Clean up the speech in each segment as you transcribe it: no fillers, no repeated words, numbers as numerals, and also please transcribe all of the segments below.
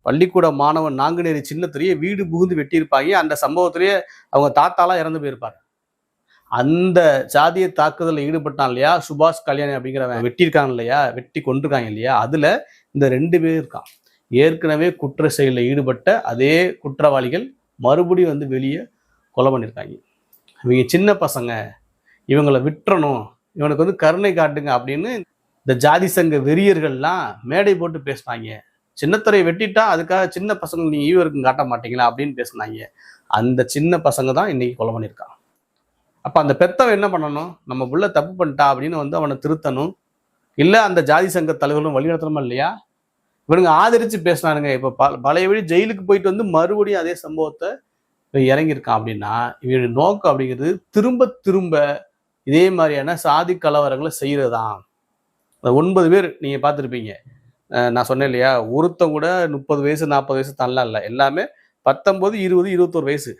பள்ளிக்கூட மாணவன் நாங்குநேரி சின்னத்திலேயே வீடு புகுந்து வெட்டியிருப்பாங்க. அந்த சம்பவத்திலேயே அவங்க தாத்தாலாம் இறந்து போயிருப்பார். அந்த சாதிய தாக்குதலில் ஈடுபட்டான் இல்லையா சுபாஷ் கல்யாணி அப்படிங்கிறவன், வெட்டியிருக்காங்க இல்லையா, வெட்டி கொண்டிருக்காங்க இல்லையா, அதுல இந்த 2 பேர் இருக்கான். ஏற்கனவே குற்ற செயலில் ஈடுபட்ட அதே குற்றவாளிகள் மறுபடியும் வந்து வெளியே கொலை பண்ணியிருக்காங்க. இவங்க சின்ன பசங்க, இவங்களை விட்டுறணும், இவனுக்கு வந்து கருணை காட்டுங்க அப்படின்னு இந்த ஜாதி சங்க வெறியர்கள்லாம் மேடை போட்டு பேசினாங்க. சின்னத்துறையை வெட்டிட்டா அதுக்காக சின்ன பசங்க நீங்க ஈவருக்கும் காட்ட மாட்டீங்களா அப்படின்னு பேசினாங்க. அந்த சின்ன பசங்க தான் இன்னைக்கு கொலை பண்ணியிருக்கான். அப்ப அந்த பெத்தவன் என்ன பண்ணணும், நம்ம புள்ள தப்பு பண்ணிட்டா அப்படின்னு வந்து அவனை திருத்தணும். இல்ல அந்த ஜாதி சங்க தலைவர்களும் வழிநடத்தணுமா இல்லையா? இவனுங்க ஆதரிச்சு பேசினானுங்க. இப்ப பழைய வழி ஜெயிலுக்கு போயிட்டு வந்து மறுபடியும் அதே சம்பவத்தை இறங்கியிருக்கான் அப்படின்னா, இவனுடைய நோக்கம் அப்படிங்கிறது திரும்ப திரும்ப இதே மாதிரியான சாதி கலவரங்களை செய்யறதுதான். 9 பேர் நீங்க பார்த்துருப்பீங்க. நான் சொன்னேன் இல்லையா, ஒருத்தன் கூட 30 வயசு 40 வயசு தள்ளலாம் இல்லை, எல்லாமே 19 20 21 வயசு.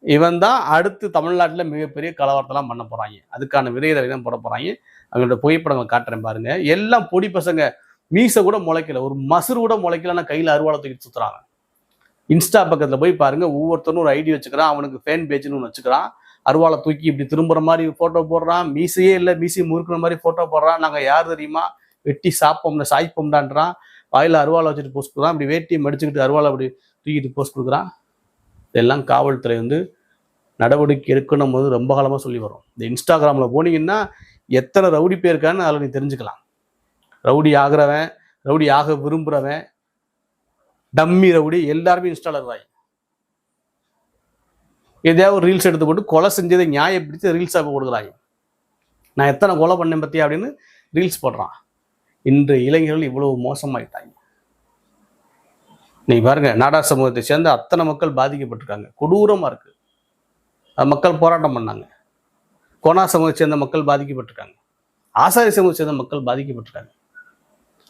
இவன் தான் அடுத்து தமிழ்நாட்டில் மிகப்பெரிய கலவரத்தெல்லாம் பண்ண போறாங்க. அதுக்கான விரைதலை தான் போட போறாங்க. அவங்களோட புகைப்படங்கள் காட்டுறேன் பாருங்க. எல்லாம் பொடி பசங்க, மீசை கூட முளைக்கல, ஒரு மசுறு கூட முளைக்கலன்னா கையில் அருவாளை தூக்கி சுத்துறாங்க. இன்ஸ்டா பக்கத்தில் போய் பாருங்க, ஒவ்வொருத்தரும் ஒரு ஐடி வச்சுக்கிறான், அவனுக்கு ஃபேன் பேஜ்னு ஒன்று வச்சுக்கிறான். அருவாளை தூக்கி இப்படி திரும்புற மாதிரி ஃபோட்டோ போடுறான், மீசையே இல்லை மீசையை முறுக்குற மாதிரி ஃபோட்டோ போடுறான். நாங்கள் யார் தெரியுமா, வெட்டி சாய்ப்போம்டான்றான். வாயில அருவாளை வச்சுட்டு போஸ்ட் கொடுக்குறான். அப்படி வேட்டியை மடிச்சுக்கிட்டு அருவாளை அப்படி தூக்கிட்டு போஸ்ட் கொடுக்குறான். இதெல்லாம் காவல்துறை வந்து நடவடிக்கை எடுக்கணும் போது ரொம்ப காலமாக சொல்லி வரும். இந்த இன்ஸ்டாகிராமில் போனீங்கன்னா எத்தனை ரவுடி பேருக்கான்னு அதில் நீ தெரிஞ்சுக்கலாம். ரவுடி ஆகிறவன், ரவுடி ஆக விரும்புகிறவன், டம்மி ரவுடி எல்லாருமே இன்ஸ்டால இருக்காங்க. எதையாவது ஒரு ரீல்ஸ் எடுத்து போட்டு கொலை செஞ்சதை நியாயப்படுத்தி ரீல்ஸாக கொடுக்குறாங்க. நான் எத்தனை கொலை பண்ணேன் பற்றி அப்படின்னு ரீல்ஸ் போடுறான். இன்று இளைஞர்கள் இவ்வளவு மோசமாயிட்டாங்க. நீ பாருங்க, நாடார் சமூகத்தை சேர்ந்த அத்தனை மக்கள் பாதிக்கப்பட்டிருக்காங்க. கொடூரமா இருக்கு. மக்கள் போராட்டம் பண்ணாங்க. கோனா சமூகத்தை சேர்ந்த மக்கள் பாதிக்கப்பட்டிருக்காங்க. ஆசாரி சமூகத்தை சேர்ந்த மக்கள் பாதிக்கப்பட்டிருக்காங்க.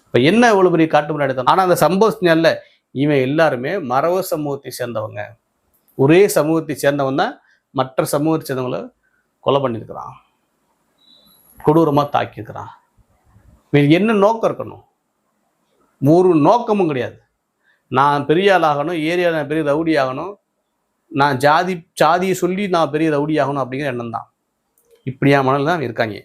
இப்ப என்ன எவ்வளவு பெரிய காட்டு முன்னாடி தான். ஆனா அந்த சம்பவத்தினால இவன் எல்லாருமே மறவ சமூகத்தை சேர்ந்தவங்க. ஒரே சமூகத்தை சேர்ந்தவன் தான் மற்ற சமூகத்தை சேர்ந்தவங்களை கொலை பண்ணியிருக்கிறான், கொடூரமா தாக்கியிருக்கிறான். என்ன நோக்கம் இருக்கணும்? ஒரு நோக்கமும் கிடையாது. நான் பெரிய ஆள் ஆகணும், ஏரியாவில் நான் பெரிய ரவுடி ஆகணும், நான் ஜாதியை சொல்லி நான் பெரிய ரவுடி ஆகணும் அப்படிங்கிற எண்ணம் தான். இப்படியா மனதில் தான் இருக்காங்க.